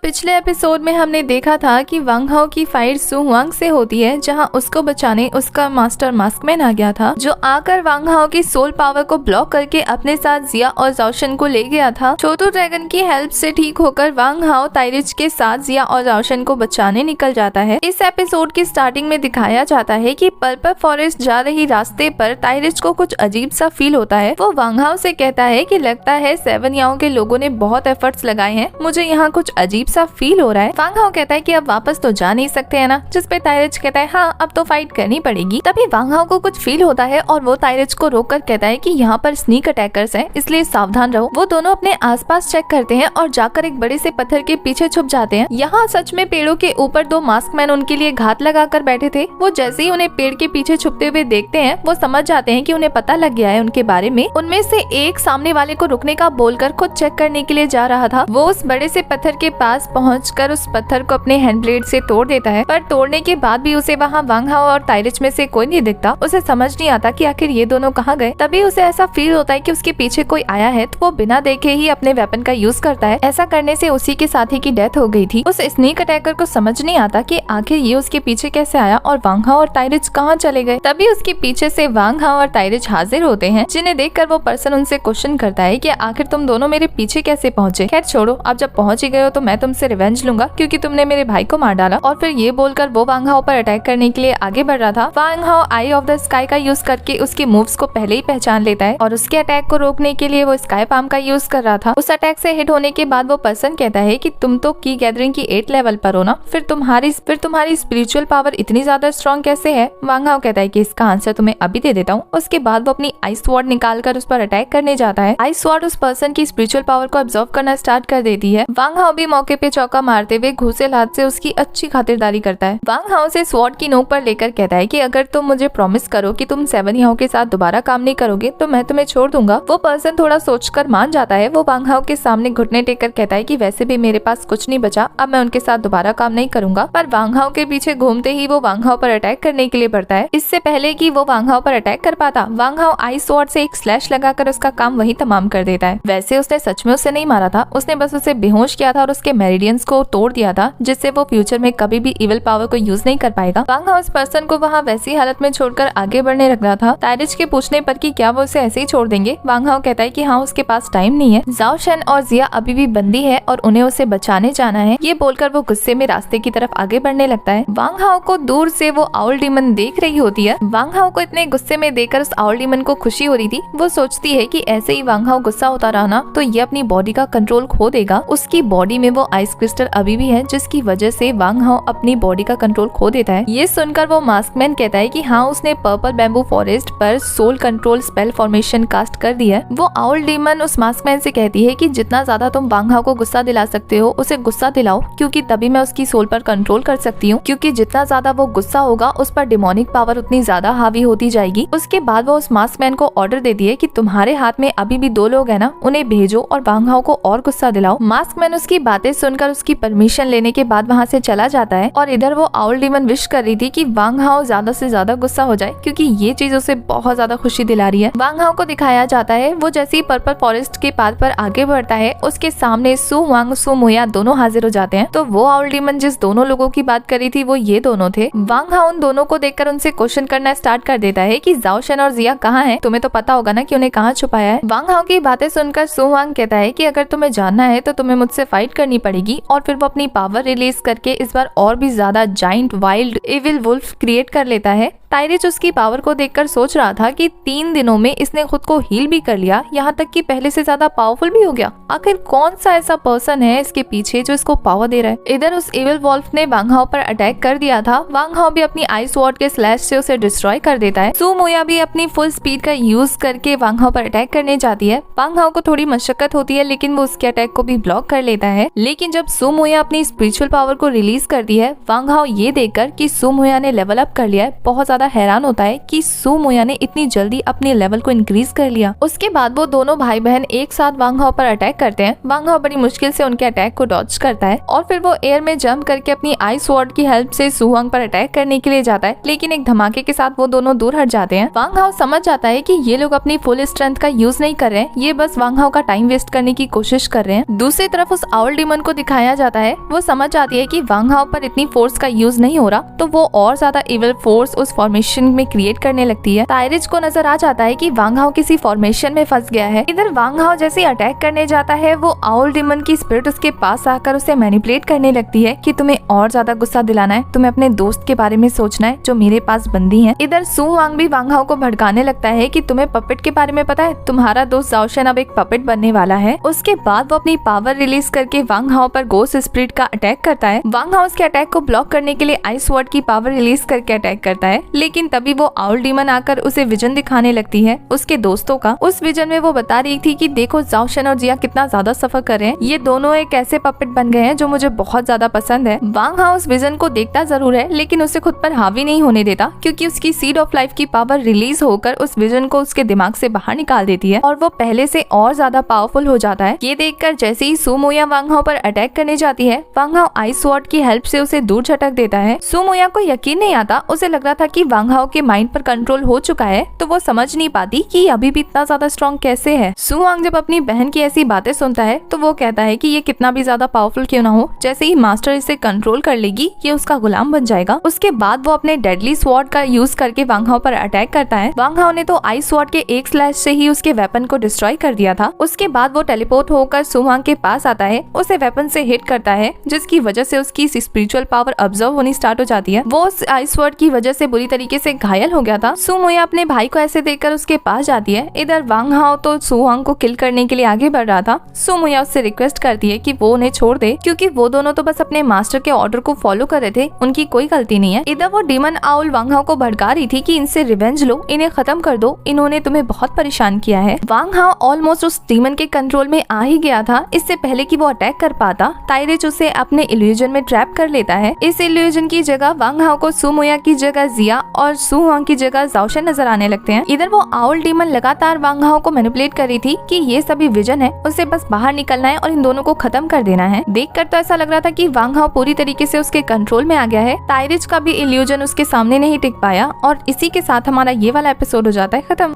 पिछले एपिसोड में हमने देखा था कि वांग हाओ की फाइट सू हुआंग से होती है, जहां उसको बचाने उसका मास्टर मास्कमैन आ गया था, जो आकर वांग हाओ की सोल पावर को ब्लॉक करके अपने साथ जिया और जाओशन को ले गया था। छोटू ड्रैगन की हेल्प से ठीक होकर वांग हाओ ताइरिच के साथ जिया और जाओशन को बचाने निकल जाता है। इस एपिसोड की स्टार्टिंग में दिखाया जाता है कि पर्पल फॉरेस्ट जा रही रास्ते पर ताइरिच को कुछ अजीब सा फील होता है। वो वांग हाओ से कहता है कि लगता है 7 याओ के लोगों ने बहुत एफर्ट्स लगाए हैं, मुझे यहाँ कुछ अजीब सा फील हो रहा है। वांग हाओ कहता है कि अब वापस तो जा नहीं सकते है ना, जिस पे ताइरिच कहता है हाँ अब तो फाइट करनी पड़ेगी। तभी वांग हाओ को कुछ फील होता है और वो ताइरिच को रोककर कहता है कि यहाँ पर स्नीक अटैकर्स हैं, इसलिए सावधान रहो। वो दोनों अपने आसपास चेक करते हैं और जाकर एक बड़े से पत्थर के पीछे छुप जाते हैं। यहाँ सच में पेड़ों के ऊपर 2 मास्कमैन उनके लिए घात लगाकर बैठे थे। वो जैसे ही उन्हें पेड़ के पीछे छुपते हुए देखते हैं, वो समझ जाते हैं कि उन्हें पता लग गया है उनके बारे में। उनमें से एक सामने वाले को रुकने का बोलकर खुद चेक करने के लिए जा रहा था। वो उस बड़े से पत्थर के पास पहुंचकर उस पत्थर को अपने हैंड ब्लेड से तोड़ देता है, पर तोड़ने के बाद भी उसे वहाँ वांग हाओ और ताइरिच में से कोई नहीं दिखता। उसे समझ नहीं आता कि आखिर ये दोनों कहाँ गए। तभी उसे ऐसा फील होता है कि उसके पीछे कोई आया है, तो वो बिना देखे ही अपने वेपन का यूज करता है। ऐसा करने से उसी के साथी की डेथ हो गई थी। उस स्नीक अटैकर को समझ नहीं आता कि आखिर ये उसके पीछे कैसे आया और वांग हाओ और ताइरिच कहाँ चले गए। तभी उसके पीछे से वांग हाओ और ताइरिच हाजिर होते हैं, जिन्हें देखकर वो पर्सन उनसे क्वेश्चन करता है कि आखिर तुम दोनों मेरे पीछे कैसे पहुंचे। खैर छोड़ो, अब जब पहुंच ही गए हो तो मैं तुमसे रिवेंज लूंगा क्योंकि तुमने मेरे भाई को मार डाला। और फिर ये बोलकर वो वांग हाओ पर अटैक करने के लिए आगे बढ़ रहा था। वांग हाओ आई ऑफ द स्काई का यूज करके उसके मूव्स को पहले ही पहचान लेता है और उसके अटैक को रोकने के लिए वो स्काई पाम का यूज कर रहा था। उस अटैक से हिट होने के बाद वो पर्सन कहता है कि तुम तो की गैदरिंग की 8 लेवल पर हो ना, फिर तुम्हारी स्पिरिचुअल पावर इतनी ज्यादा स्ट्रॉन्ग कैसे है। वांग हाओ कहता है कि इसका आंसर तुम्हें अभी दे देता हूँ। उसके बाद वो अपनी आइस स्वॉर्ड निकालकर उस पर अटैक करने जाता है। आइस स्वॉर्ड उस पर्सन की स्पिरिचुअल पावर को ऑब्जर्व करना स्टार्ट कर देती है। वांग हाओ भी मौके पे चौका मारते हुए घूसे हाथ से उसकी अच्छी खातिरदारी करता है। वांग हाओ से स्वॉर्ड की नोक पर लेकर कहता है कि अगर तुम मुझे प्रॉमिस करो कि तुम 7 याओ के साथ दोबारा काम नहीं करोगे तो मैं तुम्हें छोड़ दूंगा। वो पर्सन थोड़ा सोचकर मान जाता है। वो वांग हाओ के सामने घुटने टेक कर कहता है कि वैसे भी मेरे पास कुछ नहीं बचा, अब मैं उनके साथ दोबारा काम नहीं करूंगा। पर वांग हाओ के पीछे घूमते ही वो वांग हाओ पर अटैक करने के लिए बढ़ता है। इससे पहले कि वो वांग हाओ पर अटैक कर पाता, वांग हाओ आइस स्वॉर्ड से एक स्लैश लगाकर उसका काम वही तमाम कर देता है। वैसे उसने सच में उसे नहीं मारा था, उसने बस उसे बेहोश किया था और उसके मेरिडियंस को तोड़ दिया था, जिससे वो फ्यूचर में कभी भी इविल पावर को यूज नहीं कर पाएगा। वांग हाओ इस पर्सन को वहाँ वैसी हालत में छोड़कर आगे बढ़ने लग रहा था। ताइरिच के पूछने पर कि क्या वो उसे ऐसे ही छोड़ देंगे, वांग हाओ कहता है कि हाँ उसके पास टाइम नहीं है। जाओ शन और जिया अभी भी बंदी है और उन्हें उसे बचाने जाना है। ये बोलकर वो गुस्से में रास्ते की तरफ आगे बढ़ने लगता है। वांग हाओ को दूर से वो आउल डीमन देख रही होती है। वांग हाओ को इतने गुस्से में देखकर उस आउल डीमन को खुशी हो रही थी। वो सोचती है कि ऐसे ही वांग हाओ गुस्सा होता रहा ना तो ये अपनी बॉडी का कंट्रोल खो देगा। उसकी बॉडी में वो आइस क्रिस्टल अभी भी है, जिसकी वजह से वांग हाओ अपनी बॉडी का कंट्रोल खो देता है। ये सुनकर वो मास्कमैन कहता है कि हाँ उसने पर्पल बैम्बू फॉरेस्ट पर soul control spell formation cast कर दी है। वो आउल डीमन उस मास्कमैन से कहती है कि जितना ज्यादा तुम वांग हाओ को गुस्सा दिला सकते हो उसे गुस्सा दिलाओ, क्योंकि तभी मैं उसकी सोल पर कंट्रोल कर सकती हूँ। क्योंकि जितना ज्यादा वो गुस्सा होगा उस पर डिमोनिक पावर उतनी ज्यादा हावी होती जाएगी। उसके बाद वो उस मास्कमैन को ऑर्डर देती है कि तुम्हारे हाथ में अभी भी 2 लोग है ना, उन्हें भेजो और वांग हाओ को और गुस्सा दिलाओ। मास्कमैन उसकी बातें सुनकर उसकी परमिशन लेने के बाद वहाँ से चला जाता है। और इधर वो आउल डीमन विश कर रही थी कि वांग हाओ ज्यादा से ज्यादा गुस्सा हो जाए, क्योंकि ये चीज उसे बहुत ज्यादा खुशी दिला रही है। वांग हाओ को दिखाया जाता है वो जैसे ही पर्पल फॉरेस्ट के पाथ पर आगे बढ़ता है, उसके सामने सू हुआंग सू मुया दोनों हाजिर हो जाते हैं। तो वो आउल डीमन जिस दोनों लोगों की बात करी थी वो ये दोनों थे। वांग हाओ उन दोनों को देखकर उनसे क्वेश्चन करना स्टार्ट कर देता है कि जाओ शन और जिया कहाँ है, तुम्हें तो पता होगा ना कि उन्हें कहाँ छुपाया है। वांग हाओ की बातें सुनकर सू हुआंग कहता है कि अगर तुम्हें जानना है तो तुम्हें मुझसे फाइट करनी पड़ेगी। और फिर वो अपनी पावर रिलीज करके इस बार और भी ज्यादा giant wild evil wolf create कर लेता है। ताइरिच उसकी पावर को देखकर सोच रहा था कि 3 दिनों में इसने खुद को हील भी कर लिया, यहाँ तक कि पहले से ज्यादा पावरफुल भी हो गया। आखिर कौन सा ऐसा पर्सन है इसके पीछे जो इसको पावर दे रहा है। इधर उस इविल वॉल्फ ने वांग हाओ पर अटैक कर दिया था। वांग हाओ भी अपनी आइस स्वॉर्ड के स्लैश से उसे डिस्ट्रॉय कर देता है। सू मुया भी अपनी फुल स्पीड का यूज करके वांग हाओ पर अटैक करने जाती है। वांग हाओ को थोड़ी मशक्कत होती है, लेकिन वो उसके अटैक को भी ब्लॉक कर लेता है। लेकिन जब सू मुया अपनी स्पिरिचुअल पावर को रिलीज करती है, वांग हाओ ये देखकर कि सू मुया ने लेवल अप कर लिया है, बहुत ज्यादा ज्यादा हैरान होता है कि सू मोया ने इतनी जल्दी अपने लेवल को इंक्रीज कर लिया। उसके बाद वो दोनों भाई बहन एक साथ वांग हाओ पर अटैक करते हैं। वांग हाओ बड़ी मुश्किल से उनके अटैक को डॉज करता है और फिर वो एयर में जंप करके अपनी आइस स्वॉर्ड की हेल्प से सू हुआंग पर अटैक करने के लिए जाता है, लेकिन एक धमाके के साथ वो दोनों दूर हट जाते हैं। वांग हाओ समझ जाता है कि ये लोग अपनी फुल स्ट्रेंथ का यूज नहीं कर रहे हैं, ये बस वांग हाओ का टाइम वेस्ट करने की कोशिश कर रहे हैं। दूसरी तरफ उस आउल डीमन को दिखाया जाता है। वो समझ जाती है कि वांग हाओ पर इतनी फोर्स का यूज नहीं हो रहा, तो वो और ज्यादा इविल फोर्स उस फॉर्मेशन में क्रिएट करने लगती है। तायरिज को नजर आ जाता है कि वांग हाओ किसी फॉर्मेशन में फंस गया है। इधर वांग हाओ जैसे अटैक करने जाता है, वो आउल डीमन की स्पिरिट उसके पास आकर उसे मैनिपुलेट करने लगती है कि तुम्हें और ज्यादा गुस्सा दिलाना है, तुम्हें अपने दोस्त के बारे में सोचना है जो मेरे पास बंदी है। इधर सू हुआंग भी वांग हाओ को भड़काने लगता है कि तुम्हें पपेट के बारे में पता है, तुम्हारा दोस्त जाओ शन अब एक पपेट बनने वाला है। उसके बाद वो अपनी पावर रिलीज करके वांग हाओ पर गोस्ट स्पिरिट का अटैक करता है। वांग हाओ उसके अटैक को ब्लॉक करने के लिए आइस स्वॉर्ड की पावर रिलीज करके अटैक करता है, लेकिन तभी वो आउल डीमन आकर उसे विजन दिखाने लगती है उसके दोस्तों का। उस विजन में वो बता रही थी कि देखो जाओ शन और जिया कितना ज्यादा सफर कर रहे हैं, ये दोनों एक ऐसे पपेट बन गए हैं जो मुझे बहुत ज्यादा पसंद है। वांग हाओ उस विजन को देखता जरूर है, लेकिन उसे खुद पर हावी नहीं होने देता, क्योंकि उसकी सीड ऑफ लाइफ की पावर रिलीज होकर उस विजन को उसके दिमाग से बाहर निकाल देती है और वो पहले से और ज्यादा पावरफुल हो जाता है। ये देखकर जैसे ही सू मोया वांग हाओ पर अटैक करने जाती है, वांग हाओ आइस स्वॉर्ड की हेल्प से उसे दूर झटक देता है। सू मोया को यकीन नहीं आता, उसे लग रहा था कि वांग हाओ के माइंड पर कंट्रोल हो चुका है, तो वो समझ नहीं पाती कि अभी भी इतना ज्यादा स्ट्रॉन्ग कैसे है। सू हुआंग जब अपनी बहन की ऐसी बातें सुनता है तो वो कहता है कि ये कितना भी ज्यादा पावरफुल क्यों ना हो, जैसे ही मास्टर इसे कंट्रोल कर लेगी ये उसका गुलाम बन जाएगा। उसके बाद वो अपने डेडली स्वॉर्ड का यूज करके वांग हाओ पर अटैक करता है। वांग हाओ ने तो आइस स्वॉर्ड के एक स्लैश से ही उसके वेपन को डिस्ट्रॉय कर दिया था। उसके बाद वो टेलीपोर्ट होकर सू हुआंग के पास आता है, उसे वेपन से हिट करता है, जिसकी वजह से उसकी स्पिरिचुअल पावर ऑब्जर्व होनी स्टार्ट हो जाती है। वो उस आइस स्वॉर्ड की वजह से बुरी तरीके से घायल हो गया था। सू मोया अपने भाई को ऐसे देखकर उसके पास जाती है। इधर वांग हाओ तो सू हुआंग को किल करने के लिए आगे बढ़ रहा था। सू मोया उससे रिक्वेस्ट करती है कि वो उन्हें छोड़ दे, क्योंकि वो दोनों तो बस अपने मास्टर के ऑर्डर को फॉलो कर रहे थे, उनकी कोई गलती नहीं है। इधर वो डीमन आउल वांग हाओ को भड़का रही थी कि इनसे रिवेंज लो, इन्हें खत्म कर दो, इन्होंने तुम्हें बहुत परेशान किया है। वांग हाओ ऑलमोस्ट उस डीमन के कंट्रोल में आ ही गया था। इससे पहले कि वो अटैक कर पाता, तायरिज उसे अपने इल्यूजन में ट्रैप कर लेता है। इस इल्यूजन की जगह वांग हाओ को सू मोया की जगह जिया और सू हुआंग की जगह जाओ शन नजर आने लगते हैं। इधर वो आउल डीमन लगातार वांग हाओ को मैनिपुलेट कर रही थी कि ये सभी विजन है, उसे बस बाहर निकलना है और इन दोनों को खत्म कर देना है। देखकर तो ऐसा लग रहा था कि वांग हाओ पूरी तरीके से उसके कंट्रोल में आ गया है। तायरिज का भी इल्यूजन उसके सामने नहीं टिक पाया और इसी के साथ हमारा ये वाला एपिसोड हो जाता है खत्म।